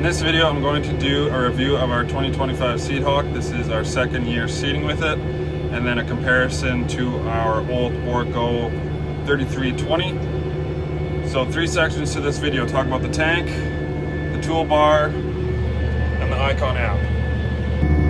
In this video, I'm going to do a review of our 2025 Seedhawk. This is our second year seeding with it, and then a comparison to our old Bourgault 3320. So 3 sections to this video. Talk about the tank, the toolbar, and the Icon app.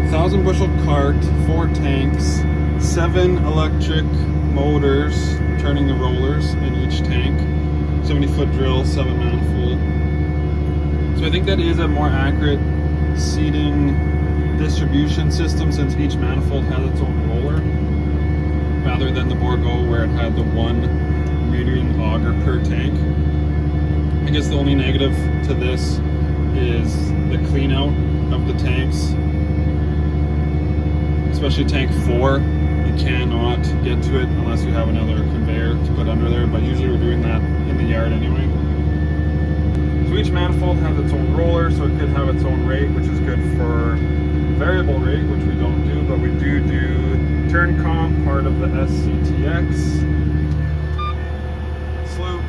1,000 bushel cart, 4 tanks, 7 electric motors turning the rollers in each tank, 70-foot drill, 7 manifold. So I think that is a more accurate seeding distribution system since each manifold has its own roller, rather than the Bourgault where it had the 1 metering auger per tank. I guess the only negative to this is the clean out of the tanks, especially tank 4. You cannot get to it unless you have another conveyor to put under there, but usually we're doing that in the yard anyway. So each manifold has its own roller, so it could have its own rate, which is good for variable rate, which we don't do, but we do turn comp, part of the SCTX sloop.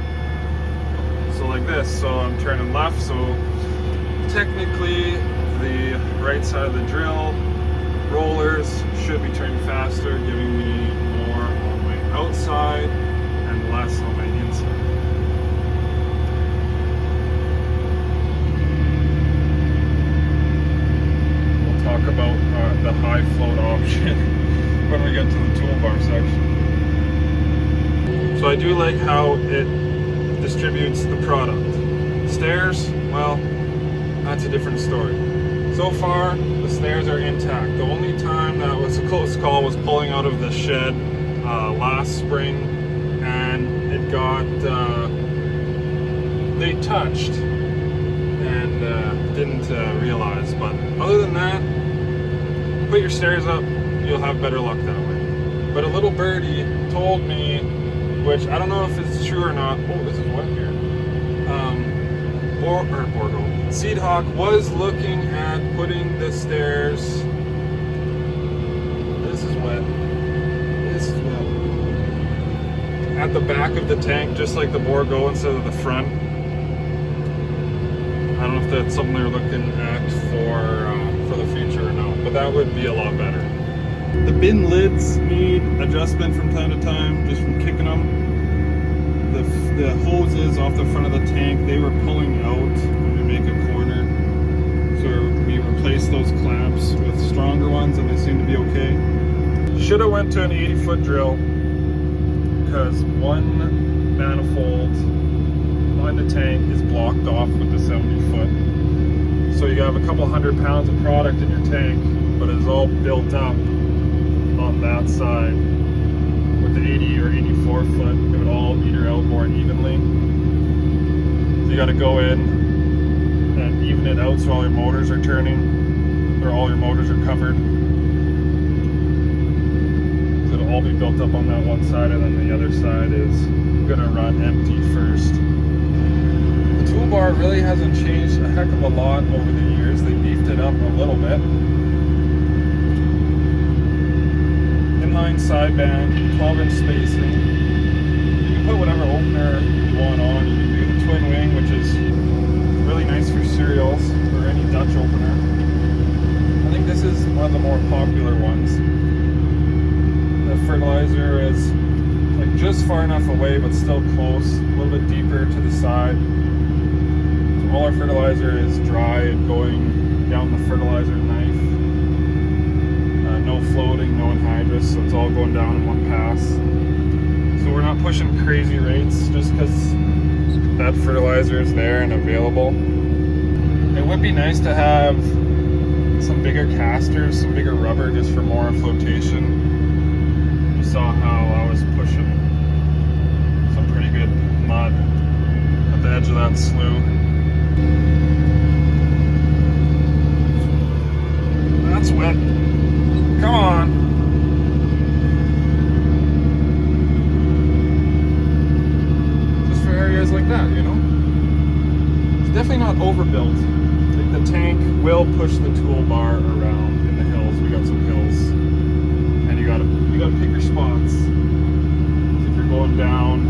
So like this, so I'm turning left, so technically the right side of the drill rollers should be turning faster, giving me more on my outside and less on my inside. We'll talk about the high float option when we get to the toolbar section. So I do like how it distributes the product. Stairs, well, that's a different story. So far, the stairs are intact. The only time that was a close call was pulling out of the shed last spring, and it got, they touched and didn't realize. But other than that, put your stairs up, you'll have better luck that way. But a little birdie told me, which I don't know if it's true or not. Oh, this is wet here. Bourgault. Seedhawk was looking at putting the stairs. This is wet. This is wet. At the back of the tank, just like the Bourgault instead of the front. I don't know if that's something they're looking at for the future or not, but that would be a lot better. The bin lids need adjustment from time to time, just from kicking them. The hoses off the front of the tank, they were pulling out when we make a corner. So we replaced those clamps with stronger ones and they seem to be okay. Should have went to an 80-foot drill because one manifold on the tank is blocked off with the 70-foot. So you have a couple 100 pounds of product in your tank, but it's all built up on that side. With the 80 or 84 foot, it would all meter out more evenly. So you got to go in and even it out so all your motors are turning, or all your motors are covered. So it'll all be built up on that one side, and then the other side is gonna run empty first. The toolbar really hasn't changed a heck of a lot over the years. They beefed it up a little bit. Inline sideband, 12-inch spacing. You can put whatever opener you want on. You can do the twin wing, which is really nice for cereals or any Dutch opener. I think this is one of the more popular ones. The fertilizer is like just far enough away, but still close, a little bit deeper to the side. So all our fertilizer is dry and going down the fertilizer knife. No floating, no anhydrous, so it's all going down in one pass. So we're not pushing crazy rates just because that fertilizer is there and available. It would be nice to have some bigger casters, some bigger rubber just for more flotation. You saw how I was pushing some pretty good mud at the edge of that slough. That's wet. Come on. Just for areas like that, you know? It's definitely not overbuilt. Like the tank will push the toolbar around in the hills. We got some hills. And you gotta pick your spots. So if you're going down,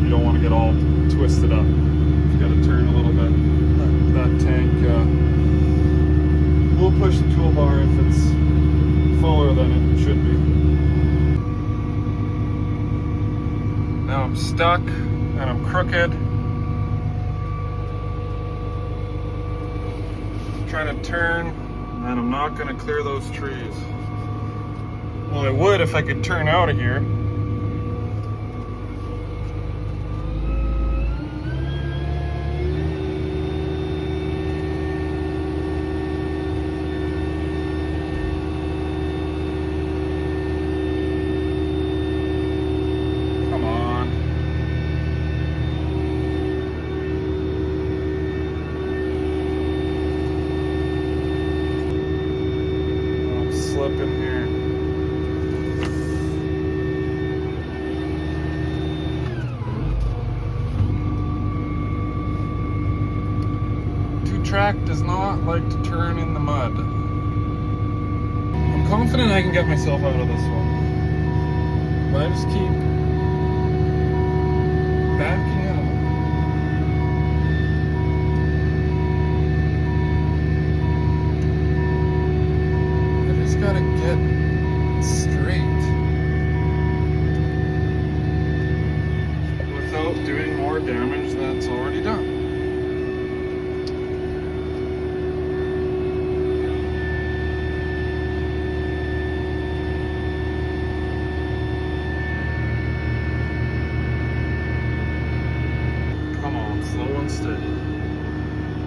you don't want to get all twisted up. You gotta turn a little bit. I'm stuck and I'm crooked. I'm trying to turn and I'm not going to clear those trees. Well, I would if I could turn out of here. Slipping here. Two-track does not like to turn in the mud. I'm confident I can get myself out of this one, but I just keep backing out. Gotta get straight without doing more damage that's already done. Come on, slow and steady.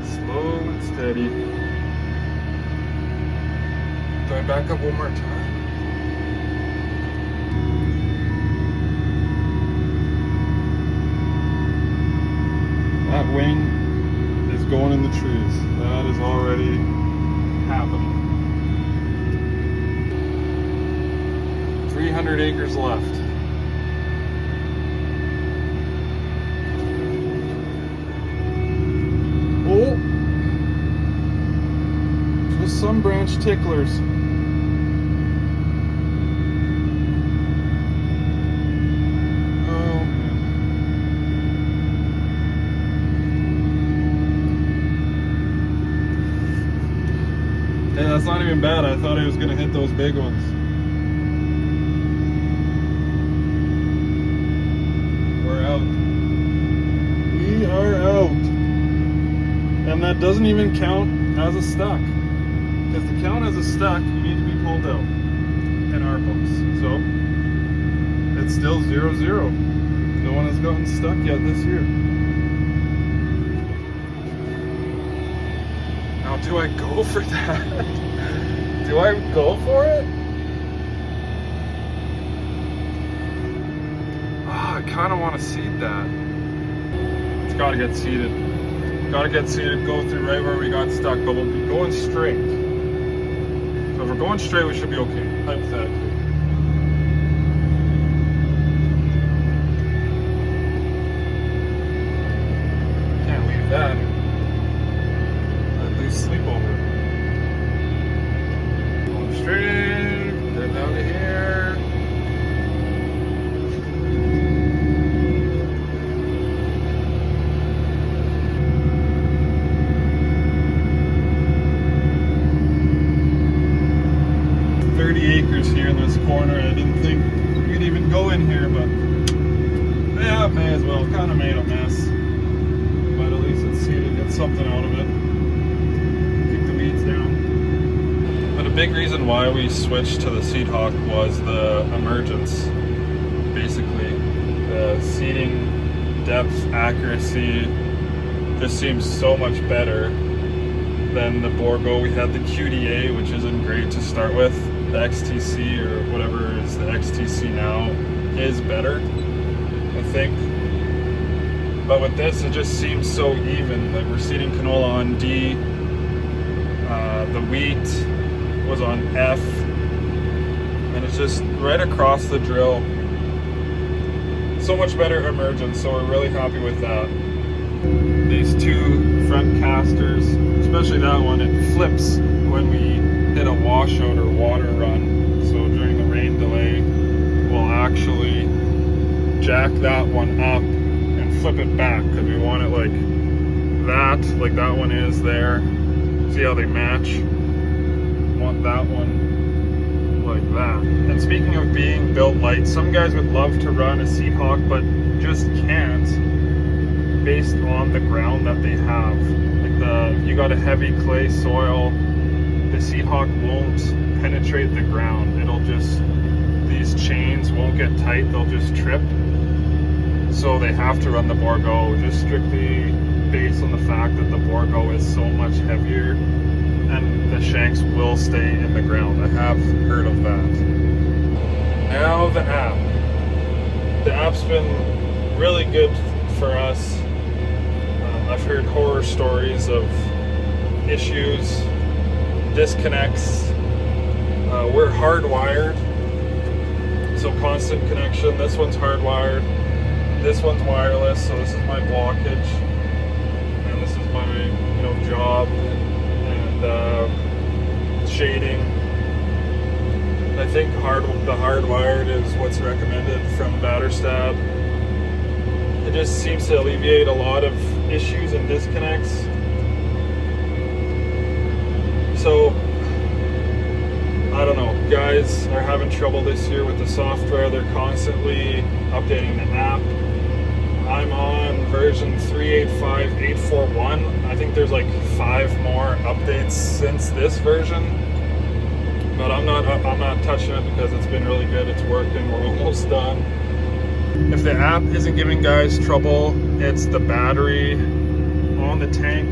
Slow and steady. Do I back up one more time? That wing is going in the trees. That is already happening. 300 acres left. Oh! Just some branch ticklers. Hey, that's not even bad. I thought I was going to hit those big ones. We're out. We are out. And that doesn't even count as a stuck. Because to count as a stuck, you need to be pulled out in our books. So, it's still 0-0. No one has gotten stuck yet this year. Now, do I go for that? Do I go for it? Oh, I kind of want to seed that. It's got to get seeded. Got to get seeded, go through right where we got stuck, but we'll be going straight. So if we're going straight, we should be okay, hypothetically. Can't leave that. I'd lose sleep over it. Going straight, get out of here. Acres here in this corner. I didn't think we'd even go in here, but yeah, may as well. Kind of made a mess, but at least it's seeded, get something out of it, keep the weeds down. But a big reason why we switched to the Seedhawk was the Emergence. Basically, the seeding depth accuracy just seems so much better than the Bourgault. We had the QDA, which isn't great to start with. The XTC or whatever is the XTC now is better, I think. But with this, it just seems so even. Like we're seeding canola on D, the wheat was on F, and it's just right across the drill. So much better Emergence, so we're really happy with that. These two front casters, especially that one, it flips when we hit a washout or water run. So during the rain delay, we'll actually jack that one up and flip it back because we want it like that one is there. See how they match? Want that one like that. And speaking of being built light, some guys would love to run a Seedhawk, but just can't, based on the ground that they have. Like if you got a heavy clay soil, the Seedhawk won't penetrate the ground. It'll just, these chains won't get tight, they'll just trip. So they have to run the Bourgault, just strictly based on the fact that the Bourgault is so much heavier and the shanks will stay in the ground. I have heard of that. Now the app. The app's been really good for us. I've heard horror stories of issues, disconnects. We're hardwired, so constant connection. This one's hardwired. This one's wireless, so this is my blockage, and this is my job and shading. I think the hardwired is what's recommended from Batterstab. It just seems to alleviate a lot of issues and disconnects. So I don't know, guys are having trouble this year with the software. They're constantly updating the app. I'm on version 3.85.841. I think there's like 5 more updates since this version, but I'm not touching it because it's been really good. It's working. We're almost done. If the app isn't giving guys trouble, it's the battery on the tank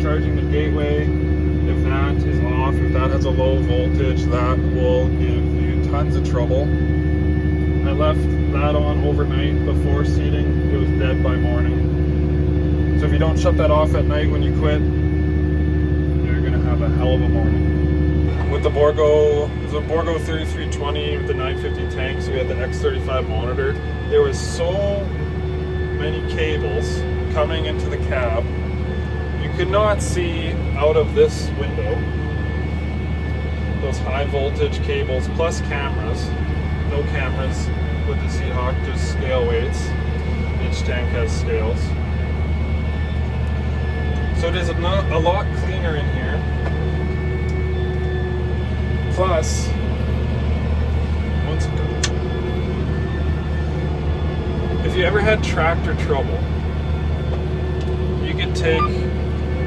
charging the gateway. If that is off, if that has a low voltage, that will give you tons of trouble. I left that on overnight before seeding. It was dead by morning. So if you don't shut that off at night when you quit, you're gonna have a hell of a morning. With the Bourgault, it was a Bourgault 3320 with the 950 tank, so we had the X35 monitor. There was so many cables coming into the cab. You could not see out of this window. Those high voltage cables plus cameras. No cameras with the Seedhawk, just scale weights. Each tank has scales. So it is a lot cleaner in here. Plus, if you ever had tractor trouble, you could take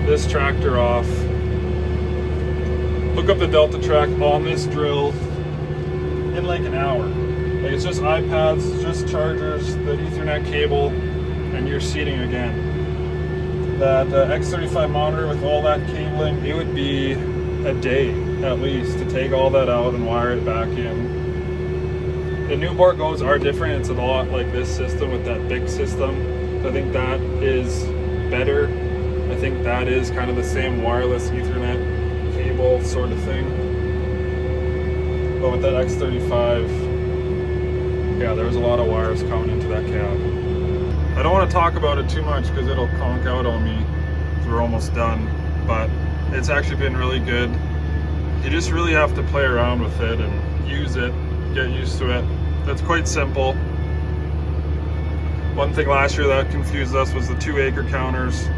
this tractor off, hook up the Delta Track on this drill in like an hour. Like, it's just iPads, just chargers, the Ethernet cable, and you're seeding again. That X35 monitor with all that cabling, it would be a day at least to take all that out and wire it back in. The new Bourgaults are different. It's a lot like this system with that big system. I think that is better. I think that is kind of the same wireless Ethernet cable sort of thing. But with that X35, yeah, there was a lot of wires coming into that cab. I don't want to talk about it too much because it'll conk out on me. We're almost done, but it's actually been really good. You just really have to play around with it and use it, get used to it. That's quite simple. One thing last year that confused us was the 2 acre counters.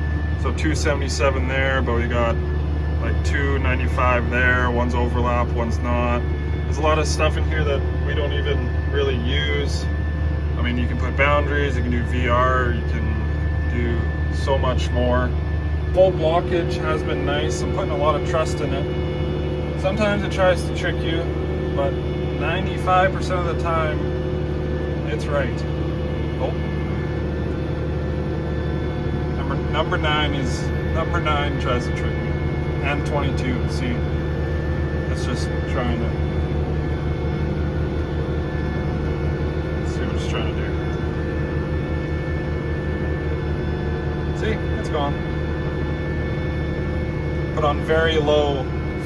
So 277 there, but we got like 295 there. One's overlap, one's not. There's a lot of stuff in here that we don't even really use. I mean, you can put boundaries, you can do VR, you can do so much more. Full blockage has been nice. I'm putting a lot of trust in it. Sometimes it tries to trick you, but 95% of the time, it's right. Oh. Number 9 tries to trick me. And 22, see, it's just trying to, see what it's trying to do. See, it's gone. Put on very low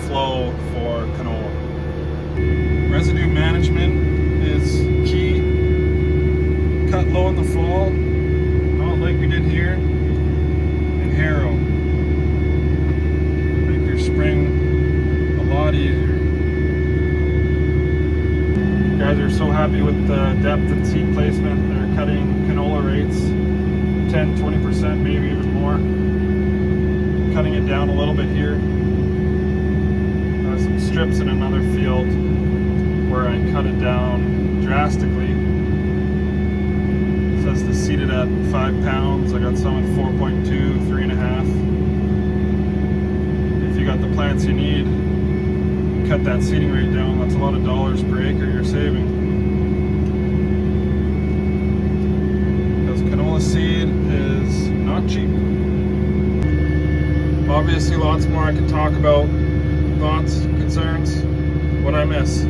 flow for canola. Residue management is key. Cut low in the fall, not like we did here. And harrow. Make your spring a lot easier. You guys are so happy with the depth and seed placement. They're cutting canola rates 10-20%, maybe even more. Cutting it down a little bit here. Some strips in another field where I cut it down drastically. at 5 pounds. I got some at 4.2, 3.5. If you got the plants you need, cut that seeding rate down. That's a lot of dollars per acre you're saving. Because canola seed is not cheap. Obviously, lots more I could talk about. Thoughts, concerns, what I miss.